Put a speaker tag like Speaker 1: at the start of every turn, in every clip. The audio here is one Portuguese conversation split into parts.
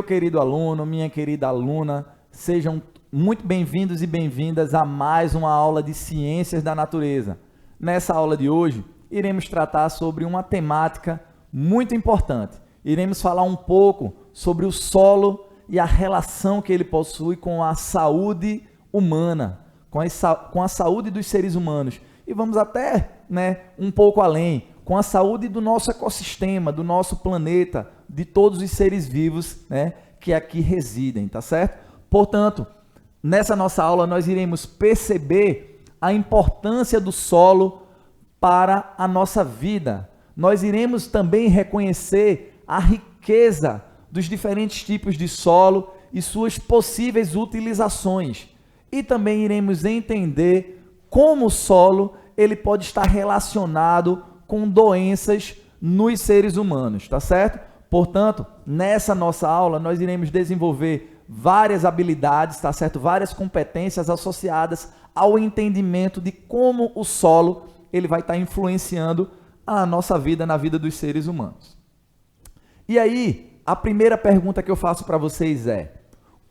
Speaker 1: querido aluno, minha querida aluna, sejam muito bem-vindos e bem-vindas a mais uma aula de Ciências da Natureza. Nessa aula de hoje, iremos tratar sobre uma temática muito importante. Iremos falar um pouco sobre o solo e a relação que ele possui com a saúde humana, com a saúde dos seres humanos. E vamos até um pouco além, com a saúde do nosso ecossistema, do nosso planeta, de todos os seres vivos que aqui residem, tá certo? Portanto, nessa nossa aula nós iremos perceber a importância do solo para a nossa vida. Nós iremos também reconhecer a riqueza dos diferentes tipos de solo e suas possíveis utilizações. E também iremos entender como o solo ele pode estar relacionado com doenças nos seres humanos, tá certo? Portanto, nessa nossa aula, nós iremos desenvolver várias habilidades, tá certo? Várias competências associadas ao entendimento de como o solo ele vai estar influenciando a nossa vida, na vida dos seres humanos. E aí, a primeira pergunta que eu faço para vocês é: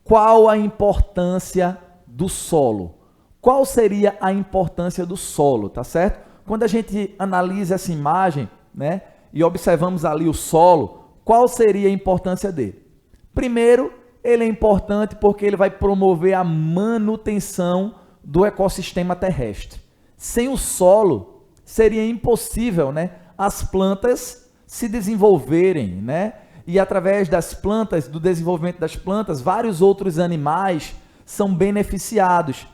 Speaker 1: qual a importância do solo? Qual seria a importância do solo, tá certo? Quando a gente analisa essa imagem, e observamos ali o solo, qual seria a importância dele? Primeiro, ele é importante porque ele vai promover a manutenção do ecossistema terrestre. Sem o solo, seria impossível, as plantas se desenvolverem, E através das plantas, do desenvolvimento das plantas, vários outros animais são beneficiados,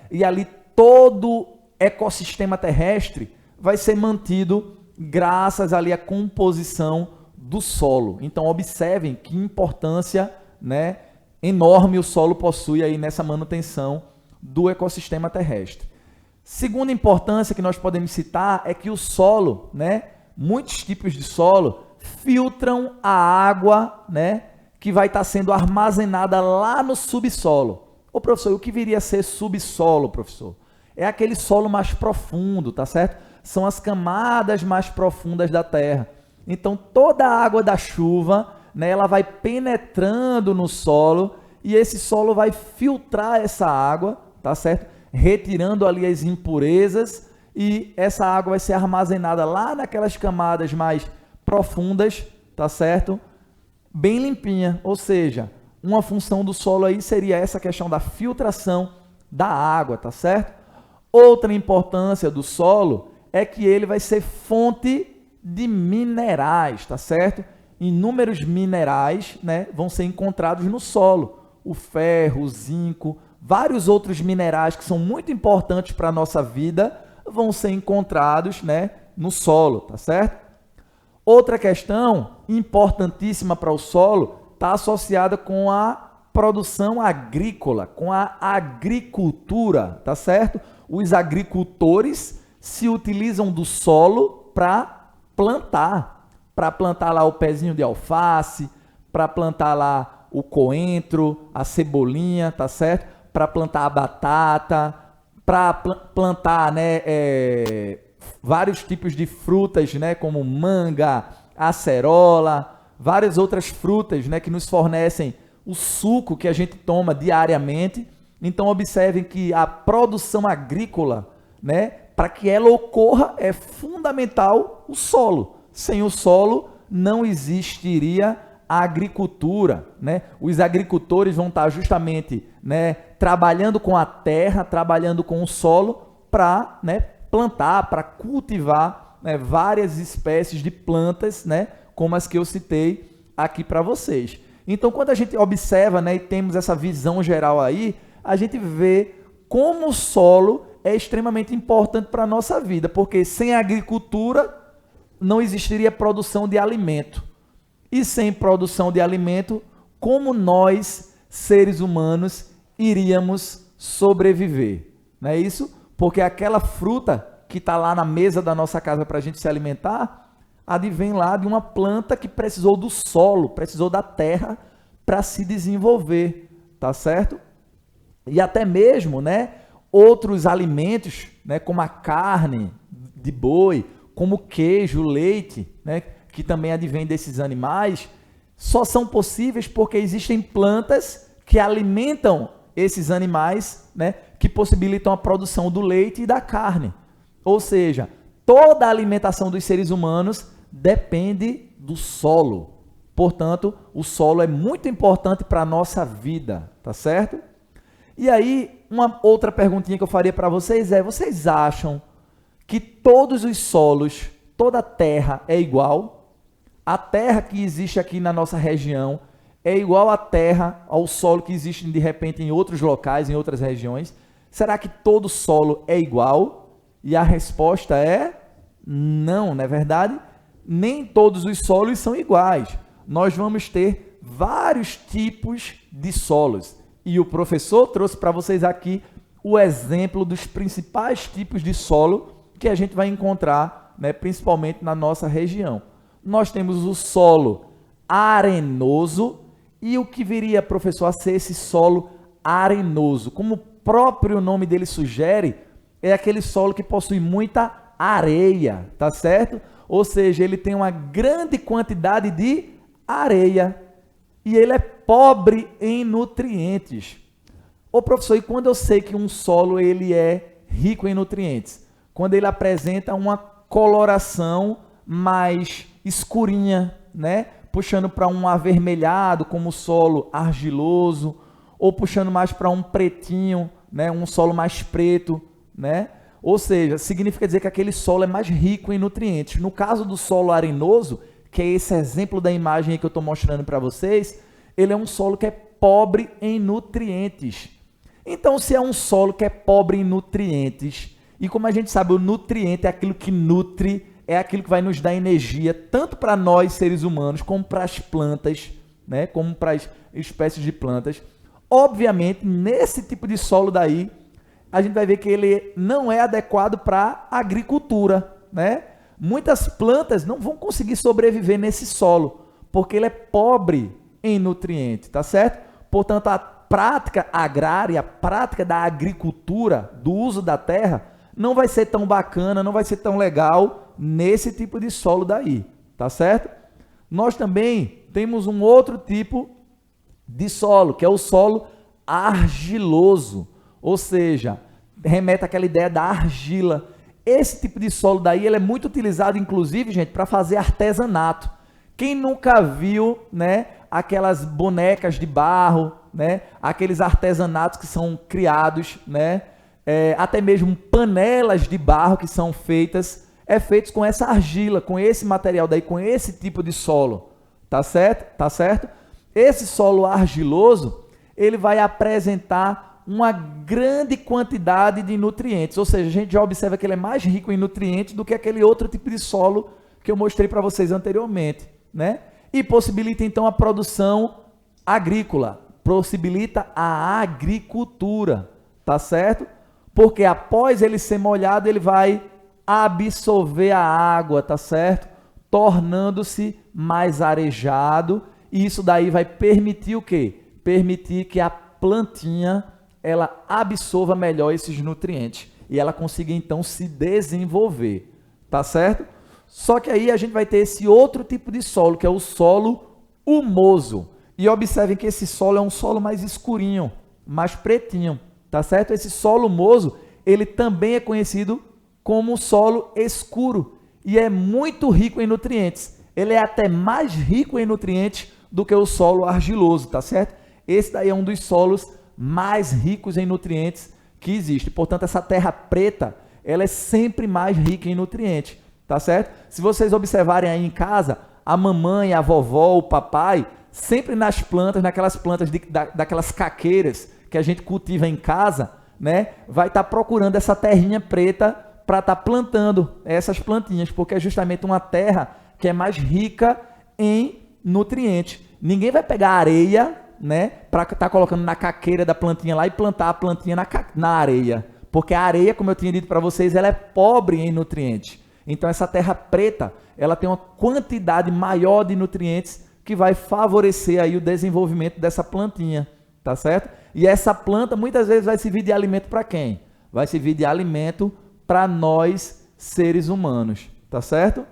Speaker 1: E ali todo ecossistema terrestre vai ser mantido graças ali à composição do solo. Então observem que importância enorme o solo possui aí nessa manutenção do ecossistema terrestre. Segunda importância que nós podemos citar é que o solo, muitos tipos de solo filtram a água, que vai estar sendo armazenada lá no subsolo. Ô professor, o que viria a ser subsolo, professor? É aquele solo mais profundo, tá certo? São as camadas mais profundas da terra. Então, toda a água da chuva, ela vai penetrando no solo e esse solo vai filtrar essa água, tá certo? Retirando ali as impurezas e essa água vai ser armazenada lá naquelas camadas mais profundas, tá certo? Bem limpinha, ou seja, uma função do solo aí seria essa questão da filtração da água, tá certo? Outra importância do solo é que ele vai ser fonte de minerais, tá certo? Inúmeros minerais, vão ser encontrados no solo. O ferro, o zinco, vários outros minerais que são muito importantes para a nossa vida vão ser encontrados, no solo, tá certo? Outra questão importantíssima para o solo está associada com a produção agrícola, com a agricultura, tá certo? Os agricultores se utilizam do solo para plantar lá o pezinho de alface, para plantar lá o coentro, a cebolinha, tá certo? Para plantar a batata, para plantar, vários tipos de frutas, como manga, acerola, várias outras frutas, que nos fornecem o suco que a gente toma diariamente. Então observem que a produção agrícola, para que ela ocorra, é fundamental o solo. Sem o solo não existiria a agricultura, Os agricultores vão estar justamente, trabalhando com a terra, trabalhando com o solo para, plantar, para cultivar, várias espécies de plantas, como as que eu citei aqui para vocês. Então, quando a gente observa, e temos essa visão geral aí, a gente vê como o solo é extremamente importante para a nossa vida, porque sem a agricultura não existiria produção de alimento. E sem produção de alimento, como nós, seres humanos, iríamos sobreviver? Não é isso? Porque aquela fruta que está lá na mesa da nossa casa para a gente se alimentar, advém lá de uma planta que precisou do solo, precisou da terra para se desenvolver, tá certo? E até mesmo, outros alimentos, como a carne de boi, como o queijo, o leite, que também advém desses animais, só são possíveis porque existem plantas que alimentam esses animais, né, que possibilitam a produção do leite e da carne. Ou seja, toda a alimentação dos seres humanos depende do solo. Portanto, o solo é muito importante para a nossa vida, tá certo? E aí, uma outra perguntinha que eu faria para vocês é: vocês acham que todos os solos, toda a terra é igual? A terra que existe aqui na nossa região é igual à terra, ao solo que existe de repente em outros locais, em outras regiões? Será que todo solo é igual? E a resposta é não, não é verdade? Nem todos os solos são iguais. Nós vamos ter vários tipos de solos. E o professor trouxe para vocês aqui o exemplo dos principais tipos de solo que a gente vai encontrar, né, principalmente na nossa região. Nós temos o solo arenoso e o que viria, professor, a ser esse solo arenoso? Como o próprio nome dele sugere, é aquele solo que possui muita areia, tá certo? Ou seja, ele tem uma grande quantidade de areia e ele é pobre em nutrientes. Ô professor, e quando eu sei que um solo ele é rico em nutrientes? Quando ele apresenta uma coloração mais escurinha, né? Puxando para um avermelhado, como o solo argiloso, ou puxando mais para um pretinho, né? Um solo mais preto, né? Ou seja, significa dizer que aquele solo é mais rico em nutrientes. No caso do solo arenoso, que é esse exemplo da imagem que eu estou mostrando para vocês, ele é um solo que é pobre em nutrientes. Então, se é um solo que é pobre em nutrientes, e como a gente sabe, o nutriente é aquilo que nutre, é aquilo que vai nos dar energia, tanto para nós, seres humanos, como para as plantas, né? Como para as espécies de plantas. Obviamente, nesse tipo de solo daí, a gente vai ver que ele não é adequado para a agricultura, né? Muitas plantas não vão conseguir sobreviver nesse solo, porque ele é pobre em nutrientes, tá certo? Portanto, a prática agrária, a prática da agricultura, do uso da terra, não vai ser tão bacana, não vai ser tão legal nesse tipo de solo daí, tá certo? Nós também temos um outro tipo de solo, que é o solo argiloso, ou seja, remete àquela ideia da argila. Esse tipo de solo daí, ele é muito utilizado, inclusive, gente, para fazer artesanato. Quem nunca viu, né, aquelas bonecas de barro, né, aqueles artesanatos que são criados, né, até mesmo panelas de barro que são feitos com essa argila, com esse material daí, com esse tipo de solo, tá certo? Tá certo? Esse solo argiloso, ele vai apresentar uma grande quantidade de nutrientes, ou seja, a gente já observa que ele é mais rico em nutrientes do que aquele outro tipo de solo que eu mostrei para vocês anteriormente, né? E possibilita então a produção agrícola, possibilita a agricultura, tá certo? Porque após ele ser molhado, ele vai absorver a água, tá certo? Tornando-se mais arejado, e isso daí vai permitir o quê? Permitir que a plantinha ela absorva melhor esses nutrientes e ela consiga então se desenvolver, tá certo? Só que aí a gente vai ter esse outro tipo de solo, que é o solo humoso. E observem que esse solo é um solo mais escurinho, mais pretinho, tá certo? Esse solo humoso, ele também é conhecido como solo escuro e é muito rico em nutrientes. Ele é até mais rico em nutrientes do que o solo argiloso, tá certo? Esse daí é um dos solos mais ricos em nutrientes que existe. Portanto, essa terra preta, ela é sempre mais rica em nutrientes, tá certo? Se vocês observarem aí em casa, a mamãe, a vovó, o papai, sempre nas plantas, naquelas plantas daquelas caqueiras que a gente cultiva em casa, né, vai estar procurando essa terrinha preta para estar plantando essas plantinhas, porque é justamente uma terra que é mais rica em nutrientes. Ninguém vai pegar areia, né, para estar colocando na caqueira da plantinha lá e plantar a plantinha na areia, porque a areia, como eu tinha dito para vocês, ela é pobre em nutrientes. Então essa terra preta, ela tem uma quantidade maior de nutrientes que vai favorecer aí o desenvolvimento dessa plantinha, tá certo? E essa planta muitas vezes vai servir de alimento para quem? Vai servir de alimento para nós, seres humanos, tá certo?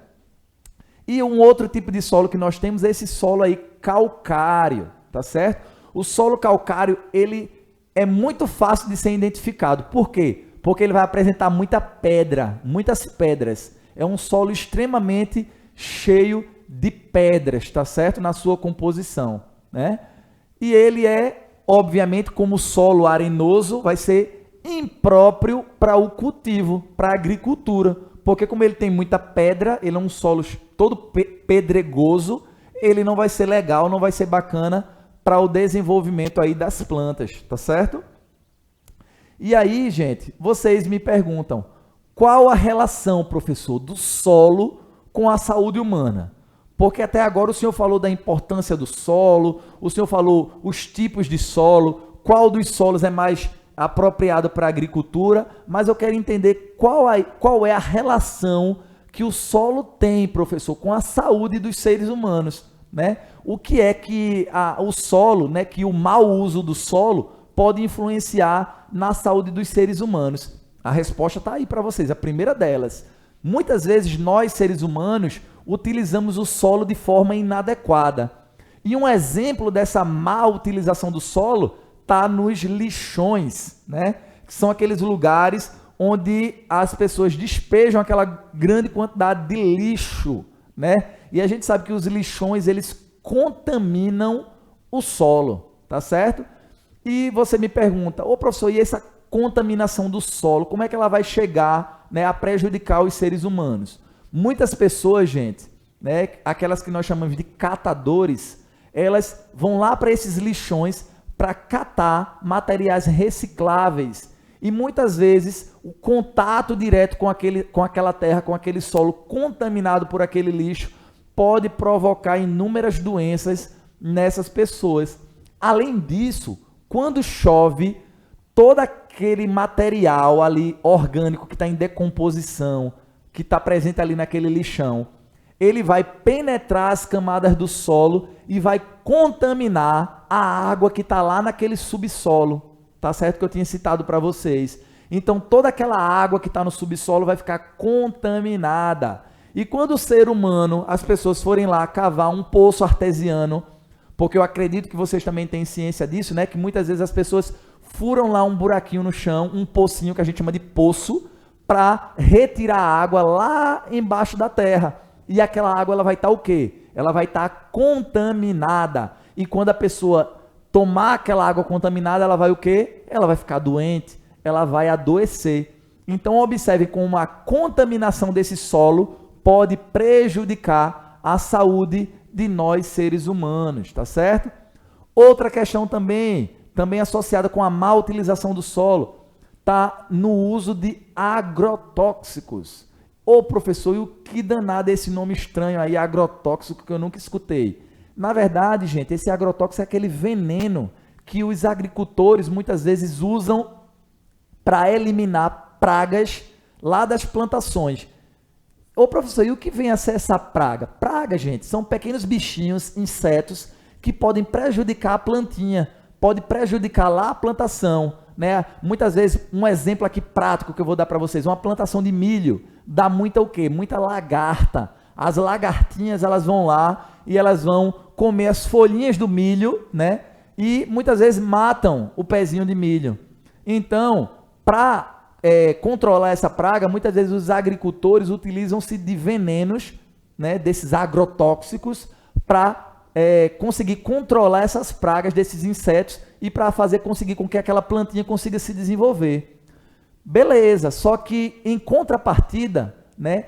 Speaker 1: E um outro tipo de solo que nós temos é esse solo aí calcário, tá certo? O solo calcário, ele é muito fácil de ser identificado. Por quê? Porque ele vai apresentar muita pedra, muitas pedras. É um solo extremamente cheio de pedras, tá certo? Na sua composição, né? E ele é, obviamente, como solo arenoso, vai ser impróprio para o cultivo, para a agricultura. Porque como ele tem muita pedra, ele é um solo todo pedregoso, ele não vai ser legal, não vai ser bacana para o desenvolvimento aí das plantas, tá certo? E aí, gente, vocês me perguntam, qual a relação, professor, do solo com a saúde humana? Porque até agora o senhor falou da importância do solo, o senhor falou os tipos de solo, qual dos solos é mais apropriado para a agricultura, mas eu quero entender qual é a relação que o solo tem, professor, com a saúde dos seres humanos, né? O que é que o solo, né, que o mau uso do solo pode influenciar na saúde dos seres humanos? A resposta está aí para vocês. A primeira delas, muitas vezes nós, seres humanos, utilizamos o solo de forma inadequada. E um exemplo dessa má utilização do solo está nos lixões, né? Que são aqueles lugares onde as pessoas despejam aquela grande quantidade de lixo, né? E a gente sabe que os lixões, eles contaminam o solo, tá certo? E você me pergunta, ô professor, e essa contaminação do solo, como é que ela vai chegar, né, a prejudicar os seres humanos? Muitas pessoas, gente, né, aquelas que nós chamamos de catadores, elas vão lá para esses lixões para catar materiais recicláveis. E muitas vezes o contato direto com aquela terra, com aquele solo contaminado por aquele lixo, pode provocar inúmeras doenças nessas pessoas. Além disso, quando chove, todo aquele material ali orgânico que está em decomposição, que está presente ali naquele lixão, ele vai penetrar as camadas do solo e vai contaminar a água que está lá naquele subsolo. Tá certo que eu tinha citado para vocês. Então, toda aquela água que está no subsolo vai ficar contaminada. E quando o ser humano, as pessoas forem lá cavar um poço artesiano, porque eu acredito que vocês também têm ciência disso, né? Que muitas vezes as pessoas furam lá um buraquinho no chão, um pocinho que a gente chama de poço, para retirar a água lá embaixo da terra. E aquela água, ela vai estar o quê? Ela vai estar contaminada. E quando a pessoa tomar aquela água contaminada, ela vai o quê? Ela vai ficar doente, ela vai adoecer. Então, observe como a contaminação desse solo pode prejudicar a saúde de nós, seres humanos, tá certo? Outra questão também associada com a má utilização do solo, está no uso de agrotóxicos. Ô professor, e o que danado é esse nome estranho aí, agrotóxico, que eu nunca escutei? Na verdade, gente, esse agrotóxico é aquele veneno que os agricultores muitas vezes usam para eliminar pragas lá das plantações. Ô professor, e o que vem a ser essa praga? Praga, gente, são pequenos bichinhos, insetos, que podem prejudicar a plantinha, pode prejudicar lá a plantação, né? Muitas vezes, um exemplo aqui prático que eu vou dar para vocês, uma plantação de milho dá muita o quê? Muita lagarta. As lagartinhas, elas vão lá e elas vão comer as folhinhas do milho, né? E muitas vezes matam o pezinho de milho. Então, para controlar essa praga, muitas vezes os agricultores utilizam-se de venenos, né, desses agrotóxicos, para conseguir controlar essas pragas desses insetos e para conseguir com que aquela plantinha consiga se desenvolver. Beleza, só que em contrapartida, né,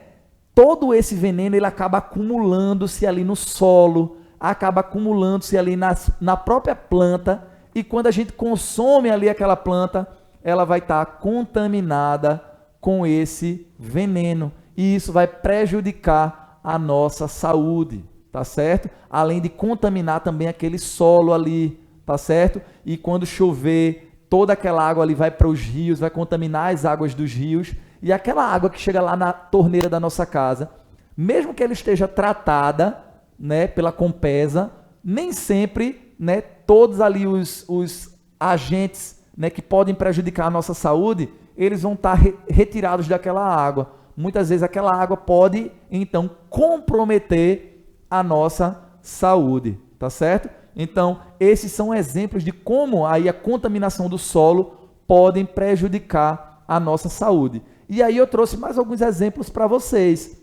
Speaker 1: todo esse veneno ele acaba acumulando-se ali no solo, acaba acumulando-se ali na própria planta, e quando a gente consome ali aquela planta, ela vai estar contaminada com esse veneno, e isso vai prejudicar a nossa saúde, tá certo? Além de contaminar também aquele solo ali, tá certo? E quando chover, toda aquela água ali vai para os rios, vai contaminar as águas dos rios, e aquela água que chega lá na torneira da nossa casa, mesmo que ela esteja tratada, né, pela Compesa, nem sempre, né, todos ali os agentes, né, que podem prejudicar a nossa saúde, eles vão estar retirados daquela água. Muitas vezes aquela água pode, então, comprometer a nossa saúde, tá tá certo? Então, esses são exemplos de como aí a contaminação do solo podem prejudicar a nossa saúde. E aí eu trouxe mais alguns exemplos para vocês.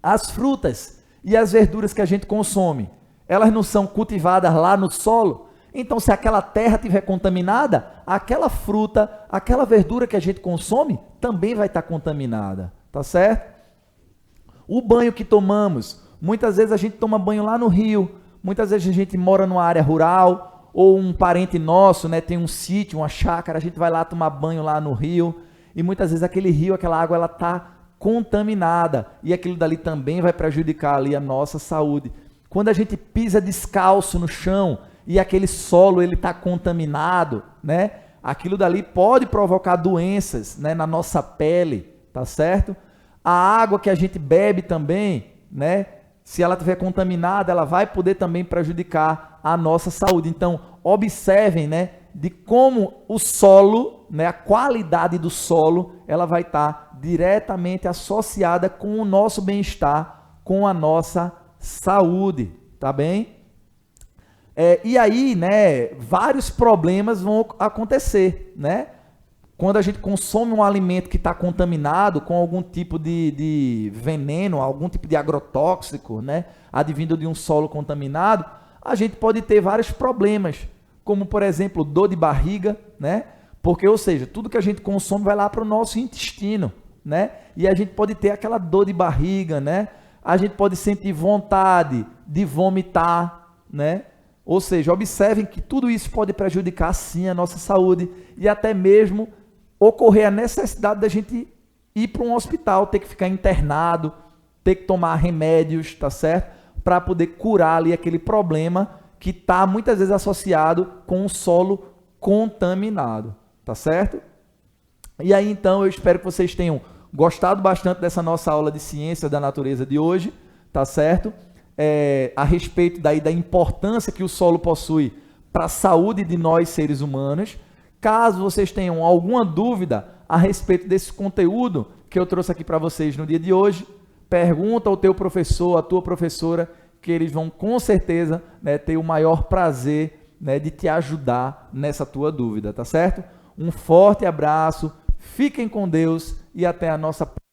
Speaker 1: As frutas e as verduras que a gente consome, elas não são cultivadas lá no solo? Então, se aquela terra estiver contaminada, aquela fruta, aquela verdura que a gente consome também vai estar contaminada, tá certo? O banho que tomamos, muitas vezes a gente toma banho lá no rio, muitas vezes a gente mora numa área rural, ou um parente nosso, né, tem um sítio, uma chácara, a gente vai lá tomar banho lá no rio, e muitas vezes aquele rio, aquela água, ela está contaminada, e aquilo dali também vai prejudicar ali a nossa saúde. Quando a gente pisa descalço no chão, e aquele solo ele está contaminado, né, aquilo dali pode provocar doenças, né, na nossa pele, tá certo? A água que a gente bebe também, né, se ela estiver contaminada, ela vai poder também prejudicar a nossa saúde. Então, observem, né, de como o solo, né, a qualidade do solo, ela vai estar diretamente associada com o nosso bem-estar, com a nossa saúde, tá bem? E aí, né, vários problemas vão acontecer, né? Quando a gente consome um alimento que está contaminado com algum tipo de veneno, algum tipo de agrotóxico, né, advindo de um solo contaminado, a gente pode ter vários problemas, como, por exemplo, dor de barriga, né? Porque, ou seja, tudo que a gente consome vai lá para o nosso intestino, né? E a gente pode ter aquela dor de barriga, né? A gente pode sentir vontade de vomitar, né? Ou seja, observem que tudo isso pode prejudicar, sim, a nossa saúde e até mesmo ocorrer a necessidade da gente ir para um hospital, ter que ficar internado, ter que tomar remédios, tá certo? Para poder curar ali aquele problema que está muitas vezes associado com o solo contaminado, tá certo? E aí então eu espero que vocês tenham gostado bastante dessa nossa aula de ciência da natureza de hoje, tá certo? A respeito da importância que o solo possui para a saúde de nós seres humanos. Caso vocês tenham alguma dúvida a respeito desse conteúdo que eu trouxe aqui para vocês no dia de hoje, pergunta ao teu professor, à tua professora, que eles vão com certeza, né, ter o maior prazer, né, de te ajudar nessa tua dúvida, tá certo? Um forte abraço, fiquem com Deus e até a nossa próxima.